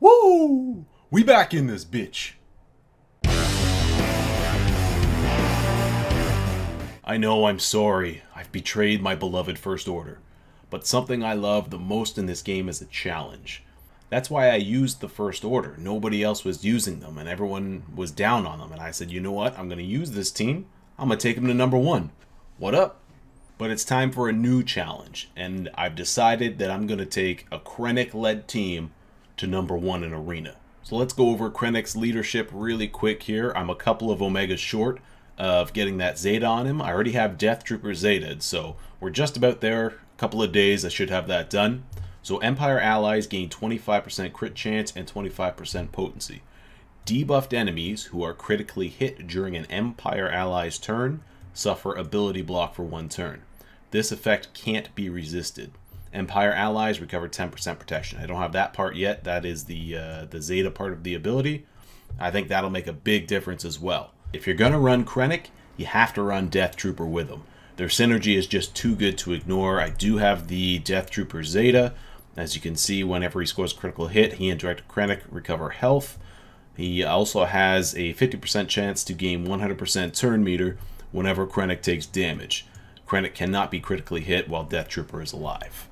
Woo! We back in this bitch. I know I'm sorry. I've betrayed my beloved First Order. But something I love the most in this game is a challenge. That's why I used the First Order. Nobody else was using them, and everyone was down on them. And I said, you know what? I'm going to use this team. I'm going to take them to number 1. What up? But it's time for a new challenge, and I've decided that I'm going to take a Krennic-led team to number 1 in Arena. So let's go over Krennic's leadership really quick here. I'm a couple of Omegas short of getting that Zeta on him. I already have Death Trooper Zeta'd, so we're just about there. A couple of days I should have that done. So Empire allies gain 25% crit chance and 25% potency. Debuffed enemies who are critically hit during an Empire ally's turn suffer ability block for 1 turn. This effect can't be resisted. Empire allies recover 10% protection. I don't have that part yet. That is the Zeta part of the ability. I think that'll make a big difference as well. If you're going to run Krennic, you have to run Death Trooper with him. Their synergy is just too good to ignore. I do have the Death Trooper Zeta. As you can see, whenever he scores a critical hit, he and Director Krennic recover health. He also has a 50% chance to gain 100% turn meter whenever Krennic takes damage. Krennic cannot be critically hit while Death Trooper is alive.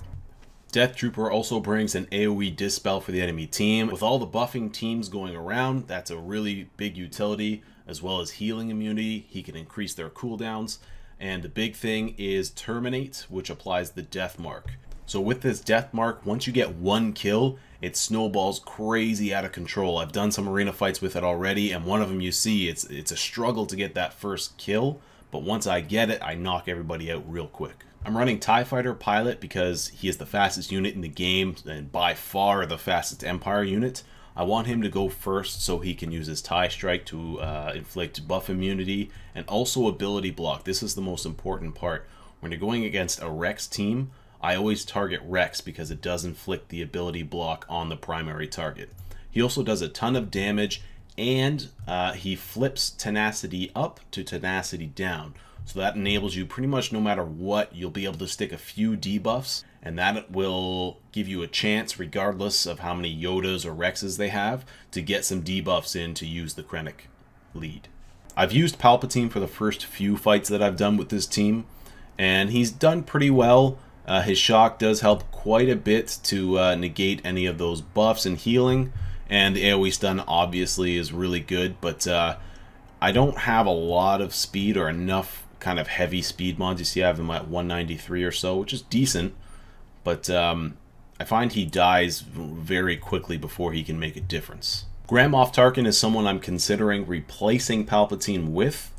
Death Trooper also brings an AoE dispel for the enemy team. With all the buffing teams going around, that's a really big utility, as well as healing immunity. He can increase their cooldowns. And the big thing is Terminate, which applies the Death Mark. So with this Death Mark, once you get 1 kill, it snowballs crazy out of control. I've done some arena fights with it already, and one of them you see, it's a struggle to get that first kill. But once I get it, I knock everybody out real quick. I'm running TIE Fighter Pilot because he is the fastest unit in the game and by far the fastest Empire unit. I want him to go first so he can use his TIE Strike to inflict buff immunity and also ability block. This is the most important part. When you're going against a Rex team, I always target Rex because it does inflict the ability block on the primary target. He also does a ton of damage, and he flips tenacity up to tenacity down. So that enables you pretty much no matter what, you'll be able to stick a few debuffs, and that will give you a chance, regardless of how many Yodas or Rexes they have, to get some debuffs in to use the Krennic lead. I've used Palpatine for the first few fights that I've done with this team, and he's done pretty well. His shock does help quite a bit to negate any of those buffs and healing, and the AoE stun obviously is really good, but I don't have a lot of speed or enough kind of heavy speed mods. You see I have him at 193 or so, which is decent, but I find he dies very quickly before he can make a difference. Moff Tarkin is someone I'm considering replacing Palpatine with.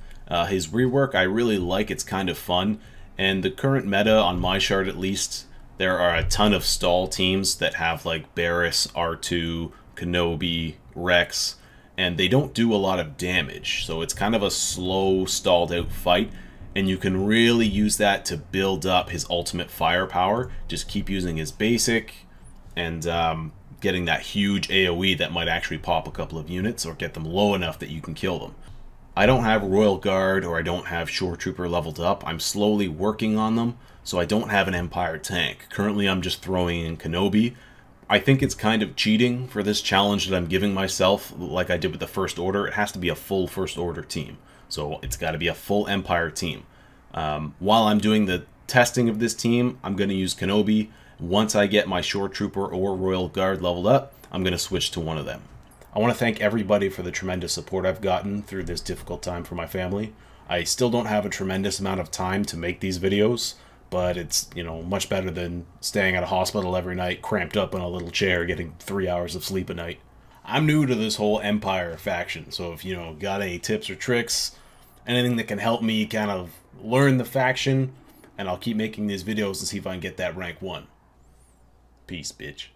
His rework I really like, it's kind of fun, and the current meta on my chart at least, there are a ton of stall teams that have like Barriss, R2, Kenobi, Rex, and they don't do a lot of damage, so it's kind of a slow, stalled out fight, and you can really use that to build up his ultimate firepower. Just keep using his basic and getting that huge AoE that might actually pop a couple of units or get them low enough that you can kill them. I don't have Royal Guard or I don't have Shore Trooper leveled up. I'm slowly working on them, so I don't have an Empire tank. Currently I'm just throwing in Kenobi. I think it's kind of cheating for this challenge that I'm giving myself, like I did with the First Order. It has to be a full First Order team. So it's got to be a full Empire team. While I'm doing the testing of this team, I'm going to use Kenobi. Once I get my Shore Trooper or Royal Guard leveled up, I'm going to switch to one of them. I want to thank everybody for the tremendous support I've gotten through this difficult time for my family. I still don't have a tremendous amount of time to make these videos, but it's, you know, much better than staying at a hospital every night, cramped up in a little chair, getting 3 hours of sleep a night. I'm new to this whole Empire faction, so if, you know, got any tips or tricks, anything that can help me kind of learn the faction, and I'll keep making these videos to see if I can get that rank 1. Peace, bitch.